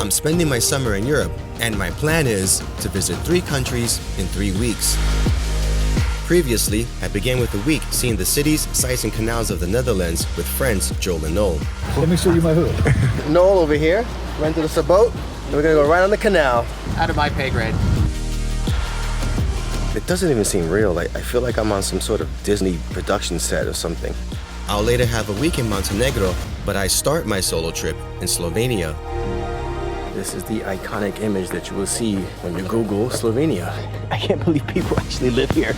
I'm spending my summer in Europe, and my plan is to visit 3 countries in 3 weeks. Previously, I began with a week seeing the cities, sights, and canals of the Netherlands with friends Joel and Noel. Let me show you my hood. Noel over here, rented us a boat, and we're gonna go right on the canal. Out of my pay grade. It doesn't even seem real. I feel like I'm on some sort of Disney production set or something. I'll later have a week in Montenegro, but I start my solo trip in Slovenia. This is the iconic image that you will see when you Google Slovenia. I can't believe people actually live here.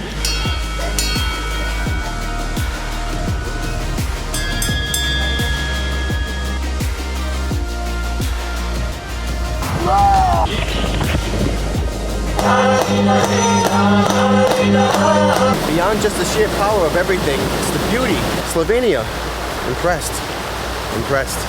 Beyond just the sheer power of everything, it's the beauty. Slovenia. Impressed. Impressed.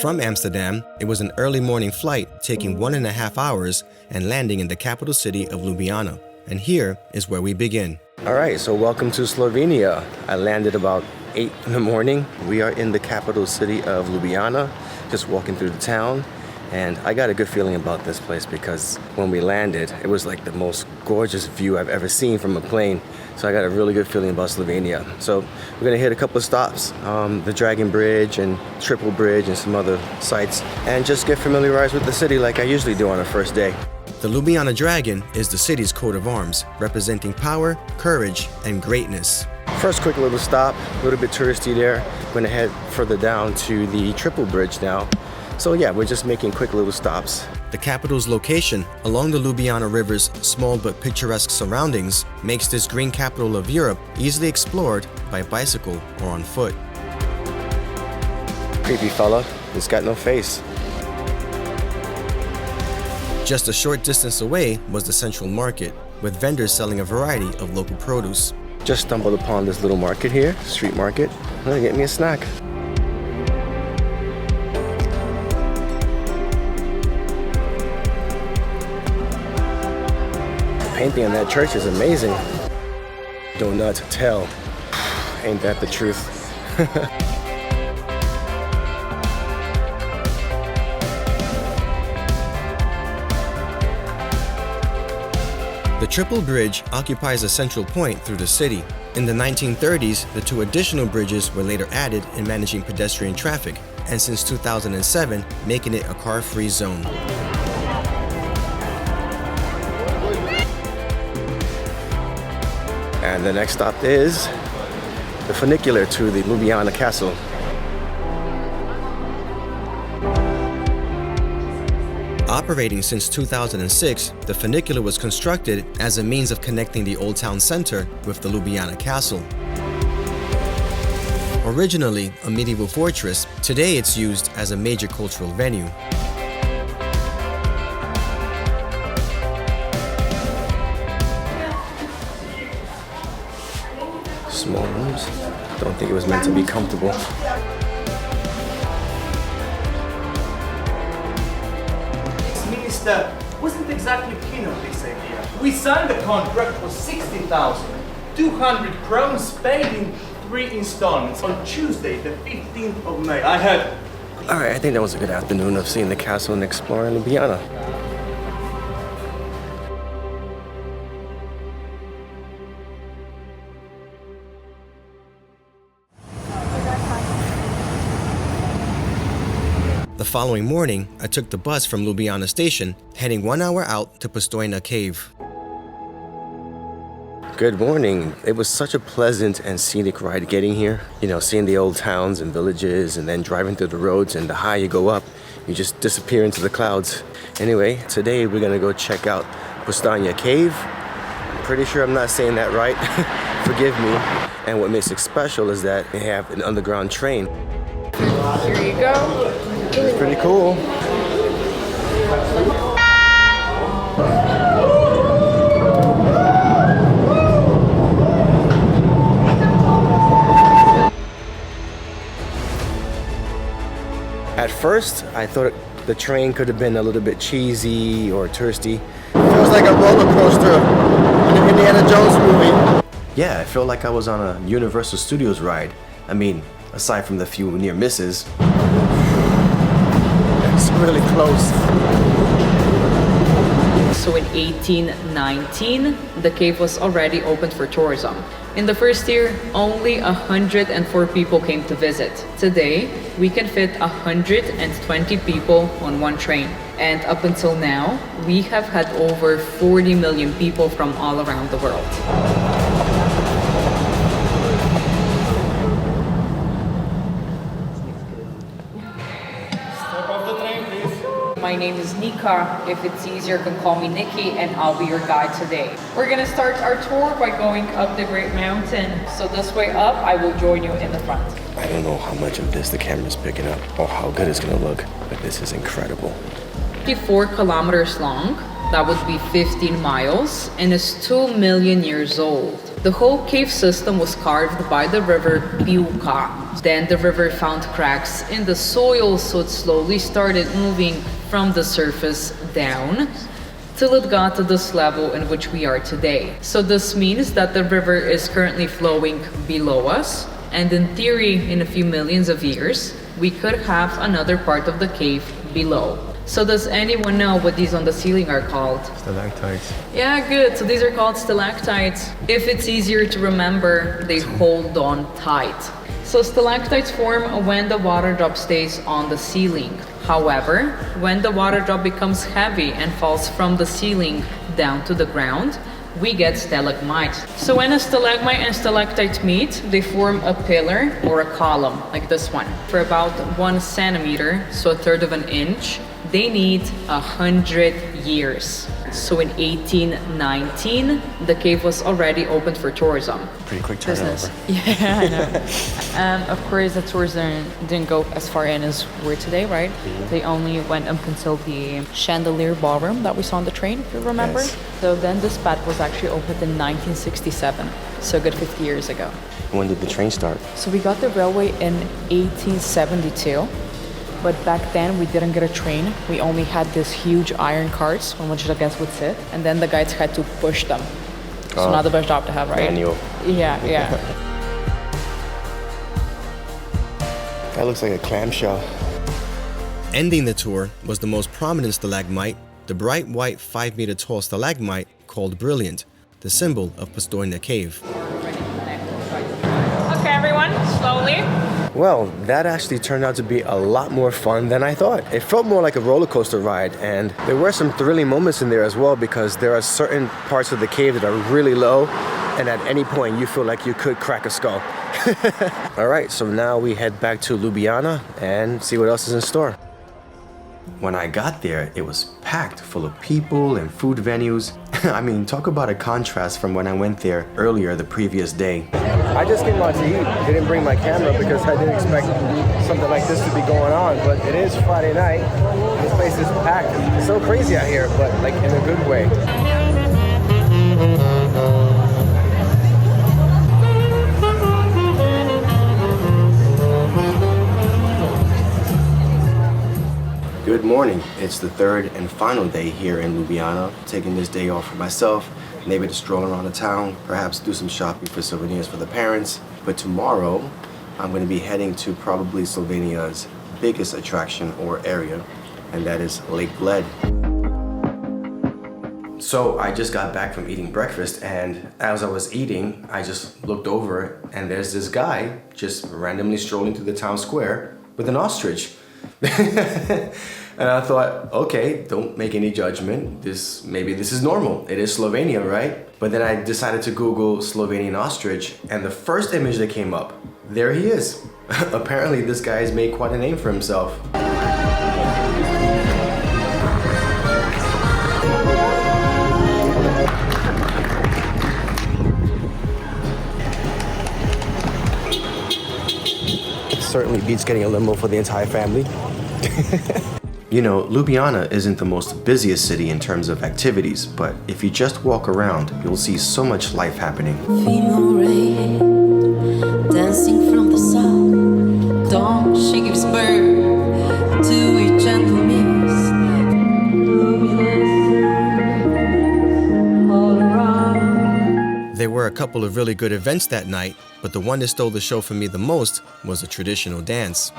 From Amsterdam, it was an early morning flight taking 1.5 hours and landing in the capital city of Ljubljana. And here is where we begin. All right, so welcome to Slovenia. I landed about 8 in the morning. We are in the capital city of Ljubljana, just walking through the town. And I got a good feeling about this place because when we landed, it was like the most gorgeous view I've ever seen from a plane. So I got a really good feeling about Slovenia. So we're gonna hit a couple of stops, the Dragon Bridge and Triple Bridge and some other sites, and just get familiarized with the city like I usually do on a first day. The Ljubljana Dragon is the city's coat of arms, representing power, courage, and greatness. First quick little stop, a little bit touristy there. I'm gonna head further down to the Triple Bridge now. So yeah, we're just making quick little stops. The capital's location along the Ljubljana River's small but picturesque surroundings makes this green capital of Europe easily explored by bicycle or on foot. Creepy fella, he's got no face. Just a short distance away was the central market, with vendors selling a variety of local produce. Just stumbled upon this little market here, street market. I'm gonna get me a snack. The painting on that church is amazing. Do not tell. Ain't that the truth? The Triple Bridge occupies a central point through the city. In the 1930s, the 2 additional bridges were later added in managing pedestrian traffic, and since 2007, making it a car-free zone. And the next stop is the funicular to the Ljubljana Castle. Operating since 2006, the funicular was constructed as a means of connecting the Old Town Center with the Ljubljana Castle. Originally a medieval fortress, today it's used as a major cultural venue. Small rooms. Don't think it was meant to be comfortable. Minister wasn't exactly keen on this idea. We signed the contract for 60,200 crowns paid in 3 installments on Tuesday, the 15th of May. I had... All right, I think that was a good afternoon of seeing the castle and exploring Ljubljana. The following morning, I took the bus from Ljubljana station, heading 1 hour out to Postojna Cave. Good morning. It was such a pleasant and scenic ride getting here. You know, seeing the old towns and villages and then driving through the roads, and the higher you go up, you just disappear into the clouds. Anyway, today we're gonna go check out Postojna Cave. I'm pretty sure I'm not saying that right. Forgive me. And what makes it special is that they have an underground train. Here you go. It's pretty cool. At first, I thought the train could have been a little bit cheesy or touristy. Feels like a roller coaster in an Indiana Jones movie. Yeah, I felt like I was on a Universal Studios ride. I mean, aside from the few near misses. It's really close. So in 1819, the cave was already opened for tourism. In the first year, only 104 people came to visit. Today, we can fit 120 people on one train. And up until now, we have had over 40 million people from all around the world. My name is Nika. If it's easier, you can call me Nikki, and I'll be your guide today. We're gonna start our tour by going up the Great Mountain. So this way up, I will join you in the front. I don't know how much of this the camera's picking up or how good it's gonna look, but this is incredible. 54 kilometers long, that would be 15 miles, and is 2 million years old. The whole cave system was carved by the river Piuka. Then the river found cracks in the soil, so it slowly started moving from the surface down till it got to this level in which we are today. So this means that the river is currently flowing below us, and in theory, in a few millions of years, we could have another part of the cave below. So does anyone know what these on the ceiling are called? Stalactites. Yeah, good. So these are called stalactites. If it's easier to remember, they hold on tight. So stalactites form when the water drop stays on the ceiling. However, when the water drop becomes heavy and falls from the ceiling down to the ground, we get stalagmites. So when a stalagmite and stalactite meet, they form a pillar or a column, like this one. For about 1 centimeter, so a third of an inch, they need 100 years. So in 1819, the cave was already opened for tourism. Pretty quick turnover. Yeah, I know. Of course, the tours didn't go as far in as we're today, right? Mm-hmm. They only went up until the chandelier ballroom that we saw on the train, if you remember. Yes. So then this path was actually opened in 1967, so a good 50 years ago. When did the train start? So we got the railway in 1872. But back then we didn't get a train. We only had these huge iron carts on which the guests would sit, and then the guides had to push them. So not the best job to have, right? Manual. Yeah. That looks like a clamshell. Ending the tour was the most prominent stalagmite, the bright white 5-meter tall stalagmite called Brilliant, the symbol of Postojna Cave. Okay, everyone, slowly. Well, that actually turned out to be a lot more fun than I thought. It felt more like a roller coaster ride, and there were some thrilling moments in there as well, because there are certain parts of the cave that are really low, and at any point you feel like you could crack a skull. All right, so now we head back to Ljubljana and see what else is in store. When I got there, it was packed full of people and food venues. I mean, talk about a contrast from when I went there earlier the previous day. I just came out to eat. I didn't bring my camera because I didn't expect something like this to be going on, but it is Friday night. This place is packed. It's so crazy out here, but like in a good way. Good morning. It's the third and final day here in Ljubljana. Taking this day off for myself, maybe to stroll around the town, perhaps do some shopping for souvenirs for the parents. But tomorrow, I'm going to be heading to probably Slovenia's biggest attraction or area, and that is Lake Bled. So I just got back from eating breakfast, and as I was eating, I just looked over, and there's this guy just randomly strolling through the town square with an ostrich. And I thought, okay, don't make any judgment. Maybe this is normal. It is Slovenia, right? But then I decided to Google Slovenian ostrich, and the first image that came up, there he is. Apparently this guy has made quite a name for himself. It certainly beats getting a limo for the entire family. You know, Ljubljana isn't the most busiest city in terms of activities, but if you just walk around, you'll see so much life happening. Female rain, dancing from the south, dawn she gives birth to a gentle muse. There were a couple of really good events that night, but the one that stole the show for me the most was a traditional dance.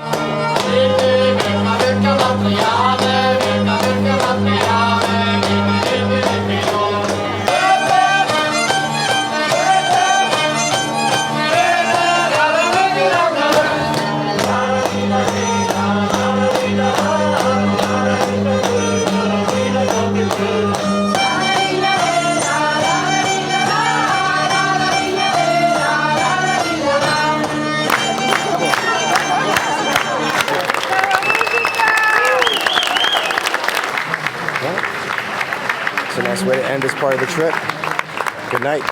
It's a nice way to end this part of the trip. Good night.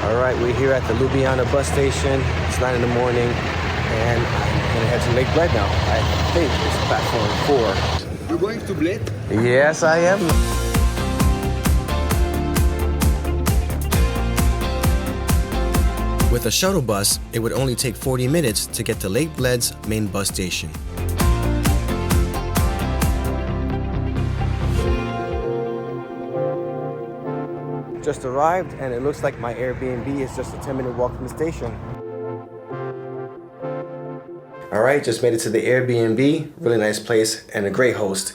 All right, we're here at the Ljubljana bus station. It's 9 in the morning, and I'm gonna head to Lake Bled now. I think it's platform 4. You're going to Bled? Yes, I am. With a shuttle bus, it would only take 40 minutes to get to Lake Bled's main bus station. Just arrived, and it looks like my Airbnb is just a 10-minute walk from the station. All right, just made it to the Airbnb. Really nice place and a great host.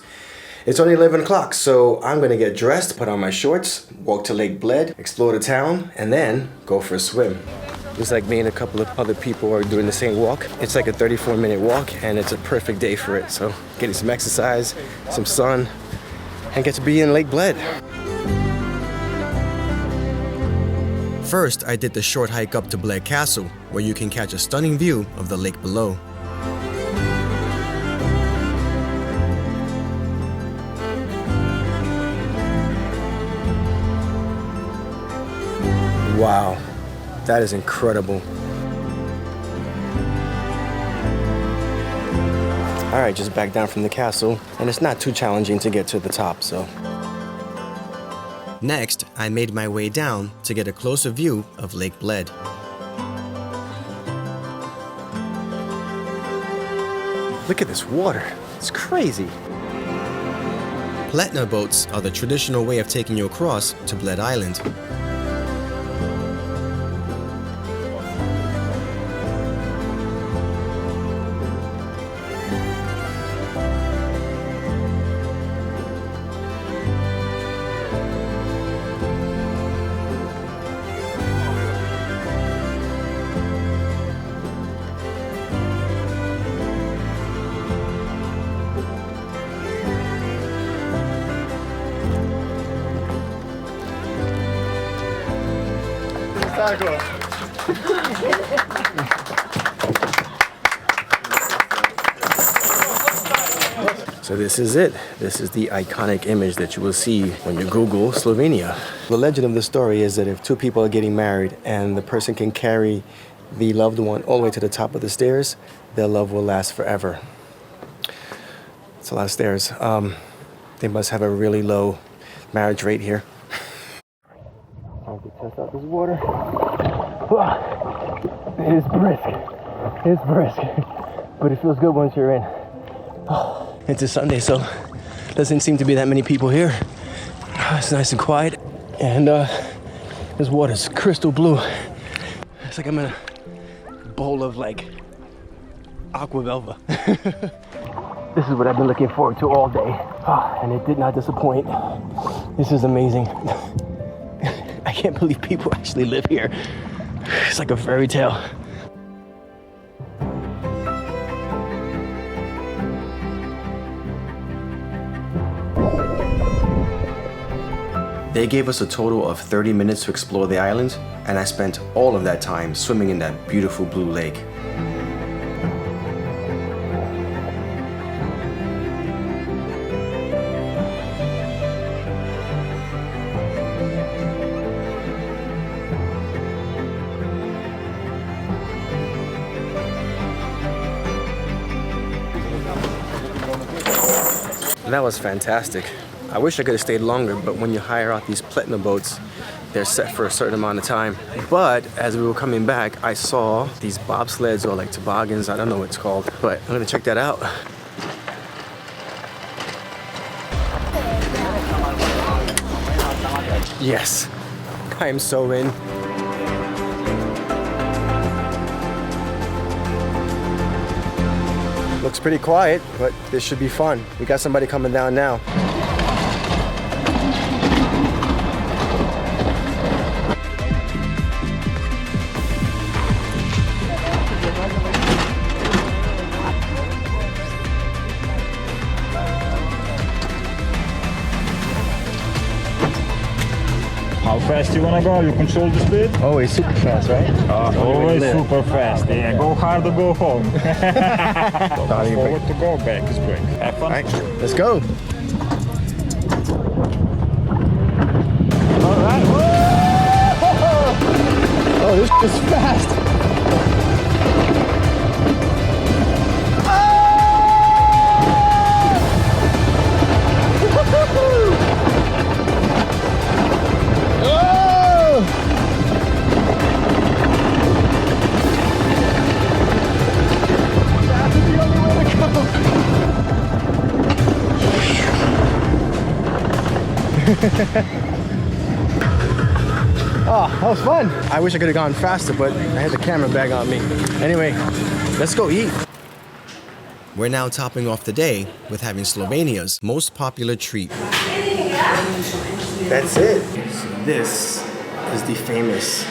It's only 11 o'clock, so I'm gonna get dressed, put on my shorts, walk to Lake Bled, explore the town, and then go for a swim. Looks like me and a couple of other people are doing the same walk. It's like a 34-minute walk, and it's a perfect day for it. So getting some exercise, some sun, and get to be in Lake Bled. First, I did the short hike up to Bled Castle, where you can catch a stunning view of the lake below. Wow, that is incredible. All right, just back down from the castle, and it's not too challenging to get to the top, so. Next, I made my way down to get a closer view of Lake Bled. Look at this water, it's crazy. Pletna boats are the traditional way of taking you across to Bled Island. So this is it. This is the iconic image that you will see when you Google Slovenia. The legend of the story is that if two people are getting married and the person can carry the loved one all the way to the top of the stairs, their love will last forever. It's a lot of stairs. They must have a really low marriage rate here. I have to test out this water. It is brisk. It's brisk. But it feels good once you're in. It's a Sunday, so doesn't seem to be that many people here. It's nice and quiet, and this water's crystal blue. It's like I'm in a bowl of like aqua velva. This is what I've been looking forward to all day, and it did not disappoint. This is amazing. I can't believe people actually live here. It's like a fairy tale. They gave us a total of 30 minutes to explore the island, and I spent all of that time swimming in that beautiful blue lake. That was fantastic. I wish I could have stayed longer, but when you hire out these Pletna boats, they're set for a certain amount of time. But as we were coming back, I saw these bobsleds or like toboggans, I don't know what it's called, but I'm gonna check that out. Yes, I am so in. Looks pretty quiet, but this should be fun. We got somebody coming down now. How fast you wanna go? You control the speed? Always super fast, right? Always super fast. Yeah, go hard or go home. Forward to go, back is quick. Have fun. All right, let's go. All right. Whoa! Oh, this is fast. Oh, that was fun. I wish I could have gone faster, but I had the camera bag on me. Anyway, let's go eat. We're now topping off the day with having Slovenia's most popular treat. That's it. So this is the famous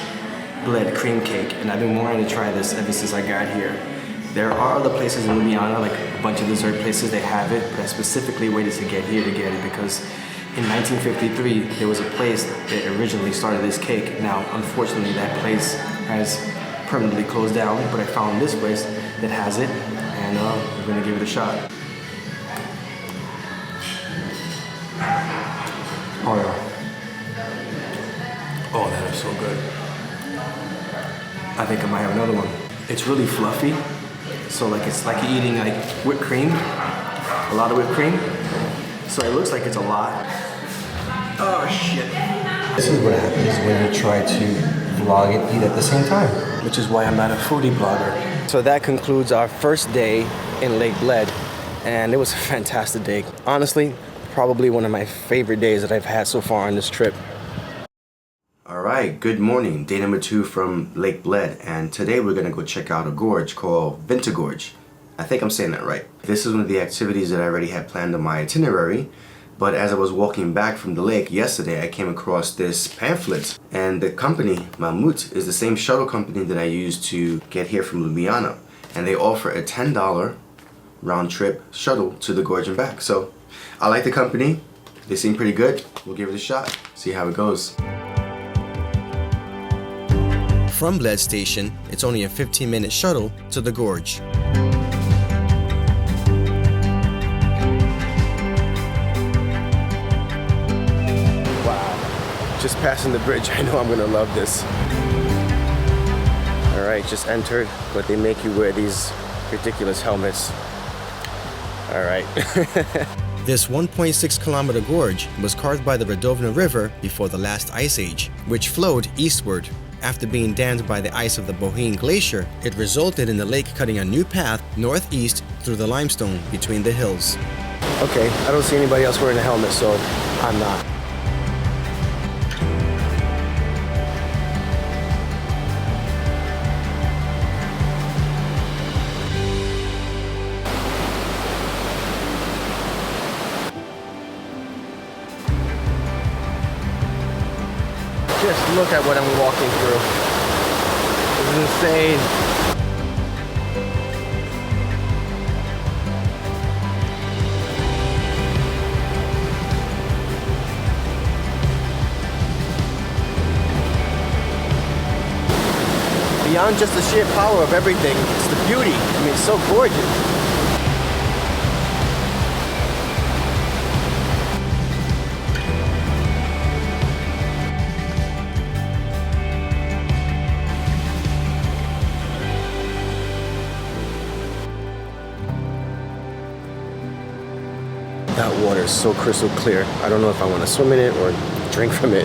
Bled cream cake, and I've been wanting to try this ever since I got here. There are other places in Ljubljana, like a bunch of dessert places, they have it, but I specifically waited to get here to get it because in 1953, there was a place that originally started this cake. Now, unfortunately, that place has permanently closed down, but I found this place that has it, and we're gonna give it a shot. Oh yeah. Oh, that is so good. I think I might have another one. It's really fluffy, so like it's like you're eating like whipped cream, a lot of whipped cream. So it looks like it's a lot. Oh shit. This is what happens when you try to vlog and eat at the same time, which is why I'm not a foodie blogger. So that concludes our first day in Lake Bled, and it was a fantastic day. Honestly, probably one of my favorite days that I've had so far on this trip. All right, good morning. Day number 2 from Lake Bled, and today we're gonna go check out a gorge called Vintgar. I think I'm saying that right. This is one of the activities that I already had planned on my itinerary, but as I was walking back from the lake yesterday, I came across this pamphlet, and the company, Mamut, is the same shuttle company that I used to get here from Ljubljana, and they offer a $10 round trip shuttle to the gorge and back. So I like the company. They seem pretty good. We'll give it a shot, see how it goes. From Bled Station, it's only a 15-minute shuttle to the gorge. Just passing the bridge, I know I'm gonna love this. All right, just entered, but they make you wear these ridiculous helmets. All right. This 1.6-kilometer gorge was carved by the Postojna River before the last ice age, which flowed eastward. After being dammed by the ice of the Bohinj glacier, it resulted in the lake cutting a new path northeast through the limestone between the hills. Okay, I don't see anybody else wearing a helmet, so I'm not. Just look at what I'm walking through. This is insane. Beyond just the sheer power of everything, it's the beauty. I mean, it's so gorgeous. That water is so crystal clear. I don't know if I want to swim in it or drink from it.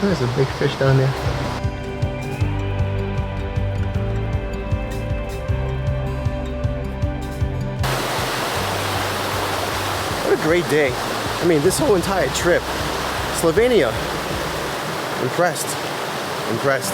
There's a big fish down there. a great day. I mean, this whole entire trip. Slovenia. Impressed. Impressed.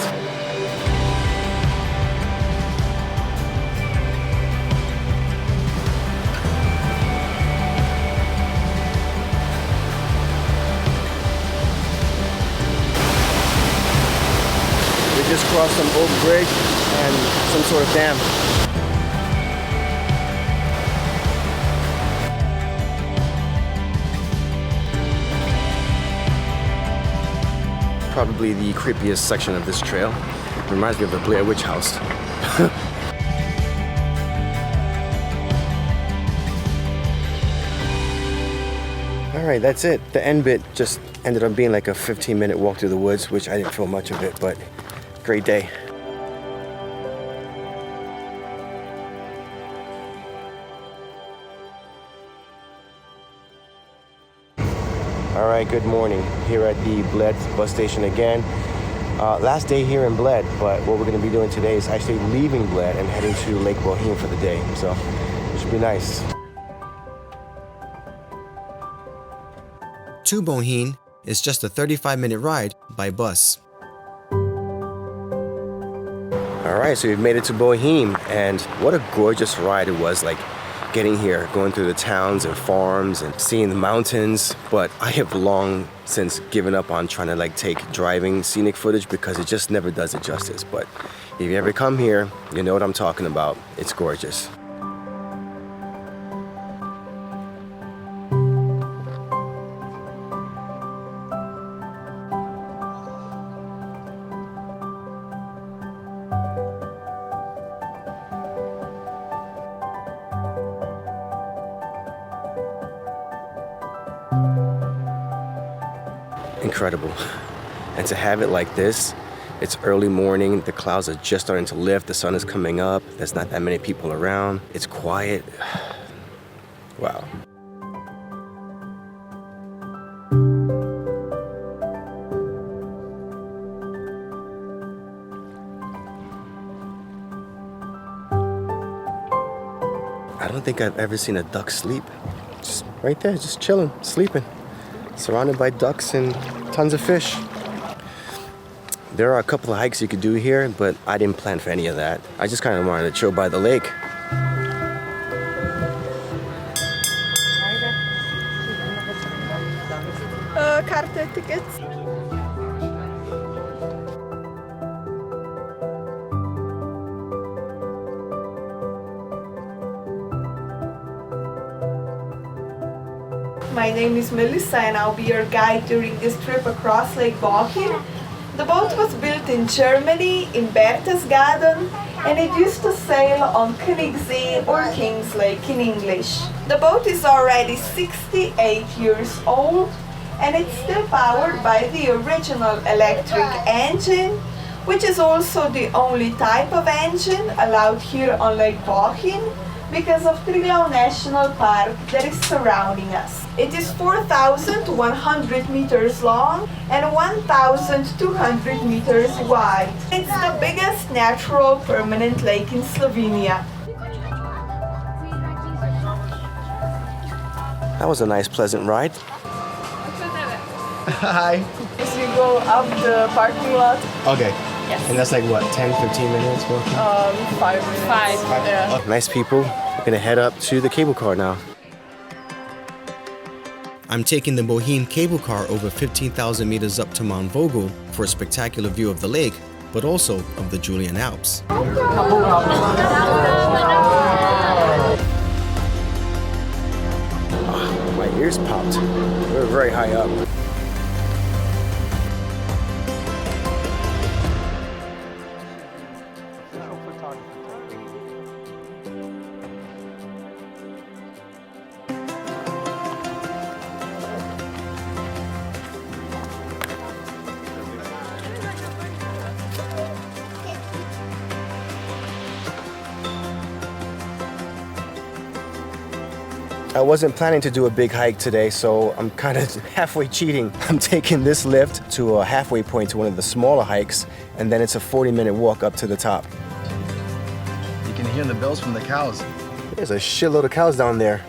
We just crossed some old bridge and some sort of dam. Probably the creepiest section of this trail. Reminds me of the Blair Witch House. Alright, that's it. The end bit just ended up being like a 15-minute walk through the woods, which I didn't feel much of it, but great day. All right, good morning. Here at the Bled bus station again. Last day here in Bled, but what we're going to be doing today is actually leaving Bled and heading to Lake Bohinj for the day. So it should be nice. To Bohinj is just a 35-minute ride by bus. All right, so we've made it to Bohinj, and what a gorgeous ride it was. Like getting here, going through the towns and farms and seeing the mountains. But I have long since given up on trying to like take driving scenic footage because it just never does it justice. But if you ever come here, you know what I'm talking about. It's gorgeous. Incredible. And to have it like this, it's early morning, the clouds are just starting to lift, the sun is coming up, there's not that many people around, it's quiet. Wow. I don't think I've ever seen a duck sleep. Just right there, just chilling, sleeping. Surrounded by ducks and tons of fish. There are a couple of hikes you could do here, but I didn't plan for any of that. I just kind of wanted to chill by the lake. Carte tickets. My name is Melissa and I'll be your guide during this trip across Lake Bohinj. The boat was built in Germany, in Berchtesgaden, and it used to sail on Königssee or King's Lake in English. The boat is already 68 years old and it's still powered by the original electric engine, which is also the only type of engine allowed here on Lake Bohinj because of Triglav National Park that is surrounding us. It is 4,100 meters long and 1,200 meters wide. It's the biggest natural permanent lake in Slovenia. That was a nice, pleasant ride. Hi. As you go up the parking lot, Okay. yes. And that's like what, 10, 15 minutes walking? 5 minutes. 5, yeah. Nice people. We're gonna head up to the cable car now. I'm taking the Bohinj cable car over 15,000 meters up to Mount Vogel for a spectacular view of the lake, but also of the Julian Alps. Oh, my ears popped. We're very high up. I wasn't planning to do a big hike today, so I'm kind of halfway cheating. I'm taking this lift to a halfway point to one of the smaller hikes, and then it's a 40-minute walk up to the top. You can hear the bells from the cows. There's a shitload of cows down there.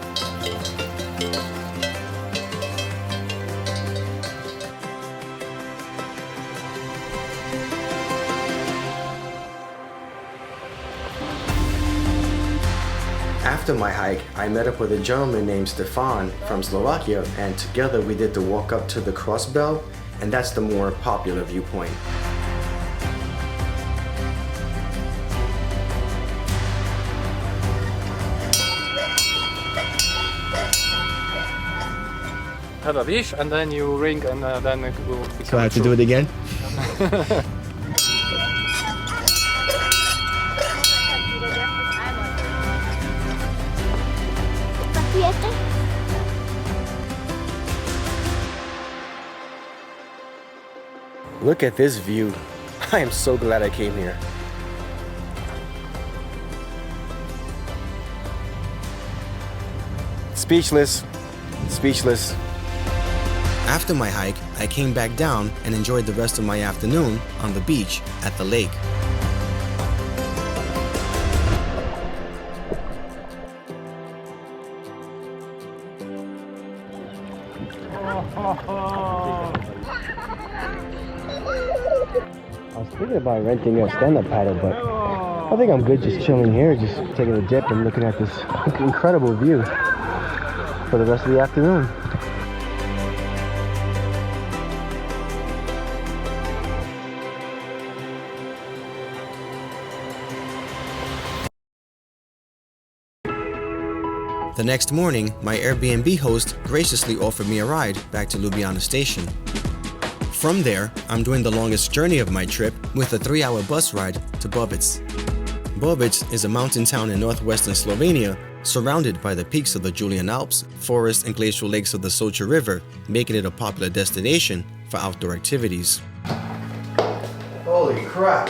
After my hike, I met up with a gentleman named Stefan from Slovakia, and together we did the walk up to the cross bell, and that's the more popular viewpoint. Have a wish and then you ring and then it will become So I have to true. do it again? Look at this view. I am so glad I came here. Speechless. Speechless. After my hike, I came back down and enjoyed the rest of my afternoon on the beach at the lake. I was thinking about renting a stand-up paddle, but I think I'm good just chilling here, just taking a dip and looking at this incredible view for the rest of the afternoon. The next morning, my Airbnb host graciously offered me a ride back to Ljubljana station. From there, I'm doing the longest journey of my trip with a 3-hour bus ride to Bovec. Bovec is a mountain town in northwestern Slovenia, surrounded by the peaks of the Julian Alps, forests and glacial lakes of the Soča River, making it a popular destination for outdoor activities. Holy crap!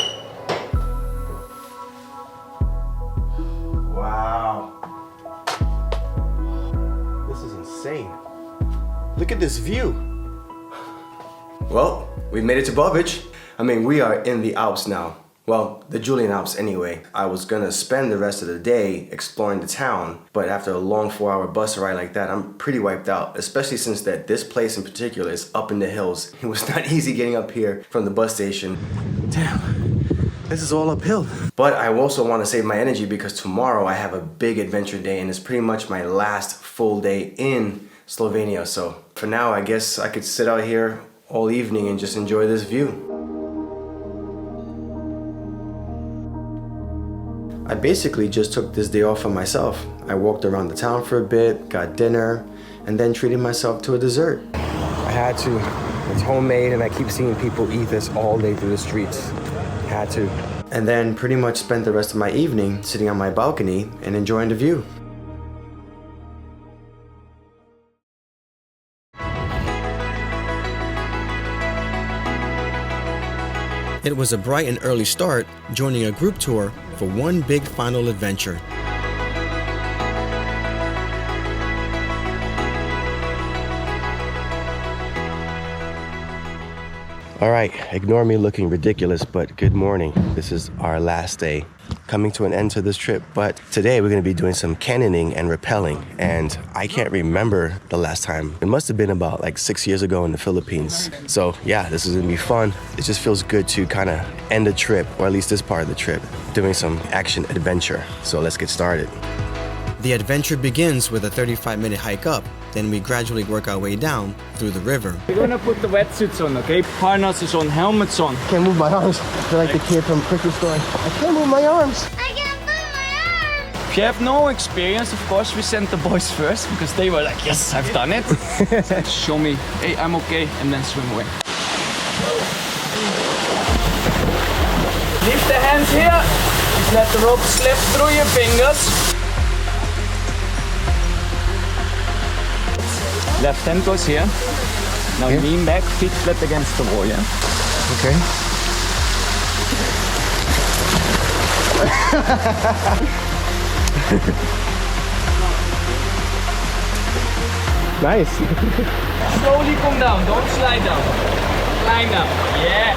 Wow! This is insane. Look at this view. Well, we made it to Bovec. I mean, we are in the Alps now. Well, the Julian Alps anyway. I was gonna spend the rest of the day exploring the town, but after a long 4-hour bus ride like that, I'm pretty wiped out, especially since that this place in particular is up in the hills. It was not easy getting up here from the bus station. Damn, this is all uphill. But I also want to save my energy because tomorrow I have a big adventure day and it's pretty much my last full day in Slovenia. So for now, I guess I could sit out here all evening and just enjoy this view. I basically just took this day off for myself. I walked around the town for a bit, got dinner, and then treated myself to a dessert. I had to. It's homemade and I keep seeing people eat this all day through the streets. Had to. And then pretty much spent the rest of my evening sitting on my balcony and enjoying the view. It was a bright and early start, joining a group tour for one big final adventure. All right, ignore me looking ridiculous, but good morning. This is our last day, coming to an end to this trip. But today we're gonna be doing some canyoning and rappelling. And I can't remember the last time. It must have been about like 6 years ago in the Philippines. So yeah, this is gonna be fun. It just feels good to kind of end the trip, or at least this part of the trip, doing some action adventure. So let's get started. The adventure begins with a 35-minute hike up. Then we gradually work our way down through the river. We're gonna put the wetsuits on, okay? Harnesses on, helmets on. I can't move my arms. I feel like the kid from Cricket Story. I can't move my arms. I can't move my arms! If you have no experience, of course, we sent the boys first because they were like, yes, I've done it. Show me, hey, I'm okay, and then swim away. Leave the hands here. Just let the rope slip through your fingers. Left hand goes here. Now lean back, feet flat against the wall, yeah? Okay. Nice. Slowly come down, don't slide down. Climb down, yeah.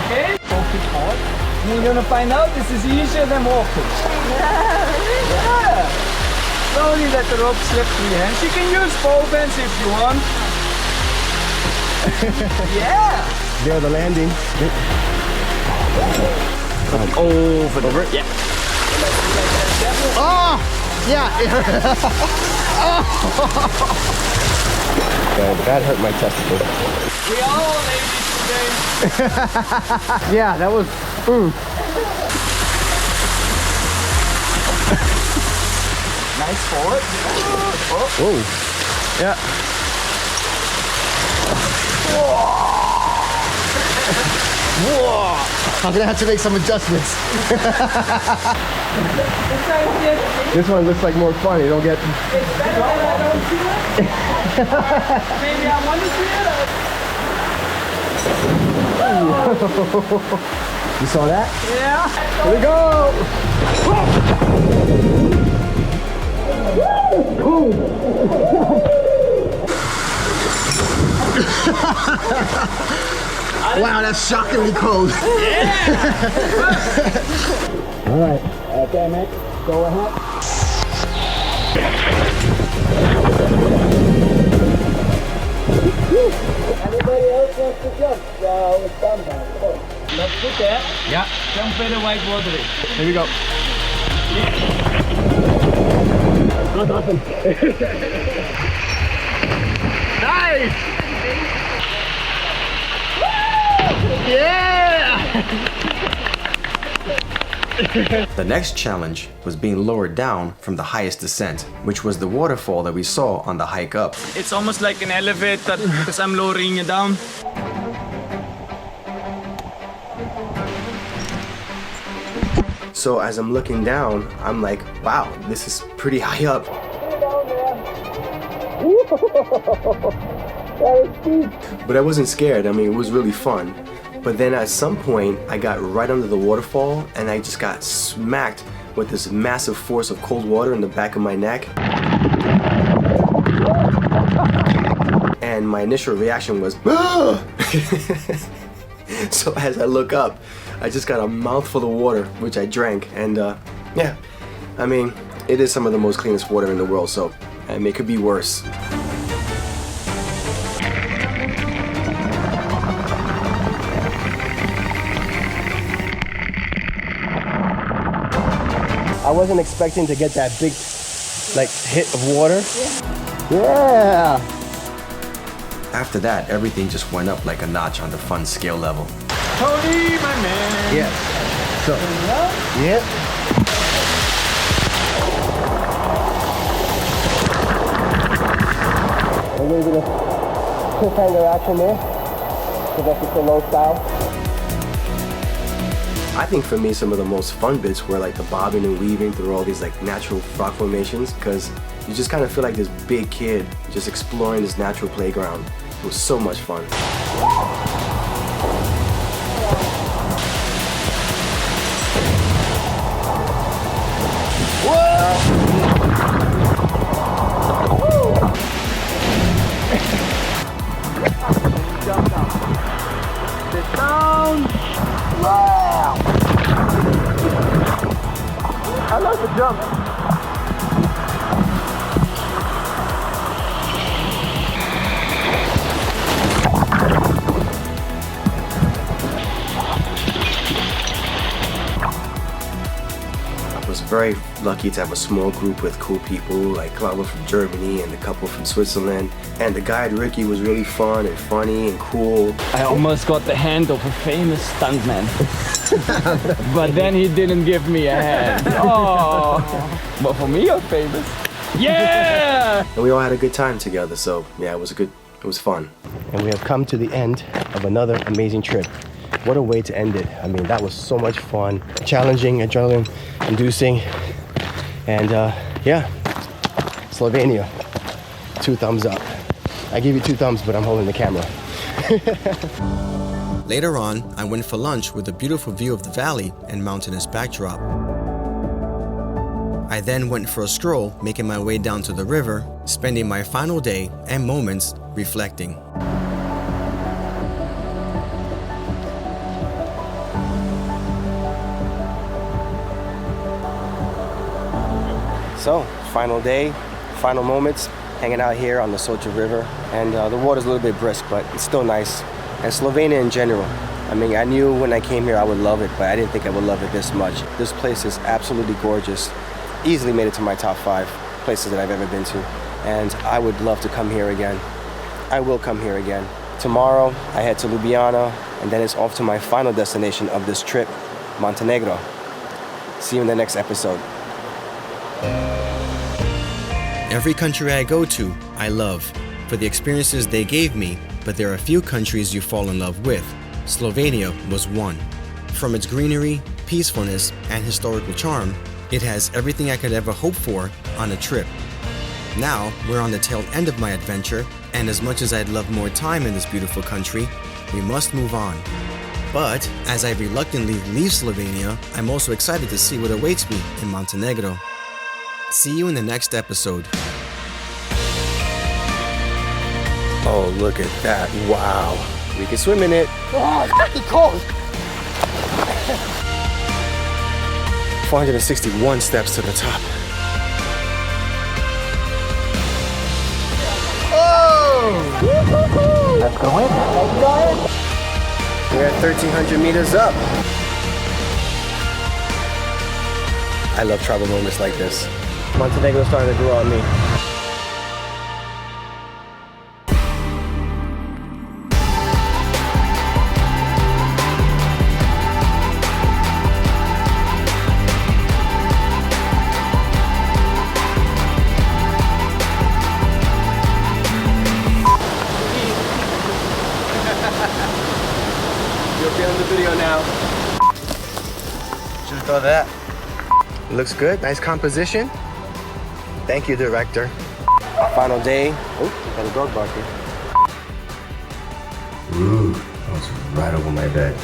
Okay? Focus hard. And you're gonna find out this is easier than walking. Yeah. Slowly let the rope slip through your hands. You can use both hands if you want. Yeah. There, the landing. Over, yeah. Oh! Yeah! That hurt my testicle. We all ladies today. Yeah, that was... Nice forward. Oh. Whoa. Yeah. Whoa. I'm gonna have to make some adjustments. This one looks like more fun. You don't get... It's better than I don't see it. Maybe I want to see it. You saw that? Yeah. Here we go! Wow, that's shockingly cold. Yeah. All right. Okay, man. Go ahead. Anybody else wants to jump? It's done now. Let's put that. Yeah. Jump in the white water. Here we go. Not nothing. Nice! Yeah! The next challenge was being lowered down from the highest descent, which was the waterfall that we saw on the hike up. It's almost like an elevator because I'm lowering you down. So as I'm looking down, I'm like, wow, this is pretty high up. But I wasn't scared. I mean, it was really fun. But then at some point, I got right under the waterfall and I just got smacked with this massive force of cold water in the back of my neck. And my initial reaction was, ah! So as I look up, I just got a mouthful of water, which I drank. And yeah, I mean, it is some of the most cleanest water in the world, so I mean, it could be worse. I wasn't expecting to get that big, like, hit of water. Yeah! After that, everything just went up like a notch on the fun scale level. Tony, my man. Yeah. So, yep. A little bit of cliffhanger action there, because that's just a low style. I think for me, some of the most fun bits were like the bobbing and weaving through all these like natural rock formations, because you just kind of feel like this big kid just exploring this natural playground. It was so much fun. Jump down. Sit down. Wow. I love the jump. I was very lucky to have a small group with cool people, like Clara from Germany and a couple from Switzerland. And the guide Ricky was really fun and funny and cool. I almost got the hand of a famous stuntman. But then he didn't give me a hand. Oh, but for me, you're famous. Yeah! And we all had a good time together, so yeah, it was fun. And we have come to the end of another amazing trip. What a way to end it. I mean, that was so much fun, challenging, adrenaline inducing. And yeah, Slovenia, 2 thumbs up. I gave you 2 thumbs, but I'm holding the camera. Later on, I went for lunch with a beautiful view of the valley and mountainous backdrop. I then went for a stroll, making my way down to the river, spending my final day and moments reflecting. So, final day, final moments, hanging out here on the Soča River. And the water's a little bit brisk, but it's still nice. And Slovenia in general. I mean, I knew when I came here I would love it, but I didn't think I would love it this much. This place is absolutely gorgeous. easily made it to my top 5 places that I've ever been to. And I would love to come here again. I will come here again. Tomorrow, I head to Ljubljana, and then it's off to my final destination of this trip, Montenegro. See you in the next episode. Every country I go to, I love, for the experiences they gave me, but there are a few countries you fall in love with. Slovenia was one. From its greenery, peacefulness, and historical charm, it has everything I could ever hope for on a trip. Now, we're on the tail end of my adventure, and as much as I'd love more time in this beautiful country, we must move on. But as I reluctantly leave Slovenia, I'm also excited to see what awaits me in Montenegro. See you in the next episode. Oh, look at that. Wow. We can swim in it. Oh, it's fucking cold. 461 steps to the top. Let's go in. Let's go in. We're at 1,300 meters up. I love travel moments like this. Montenegro's starting to grow on me. You'll be on the video now. Just throw that. Looks good. Nice composition. Thank you, director. Final day. Oh, got a dog barking. Ooh, that was right over my bed.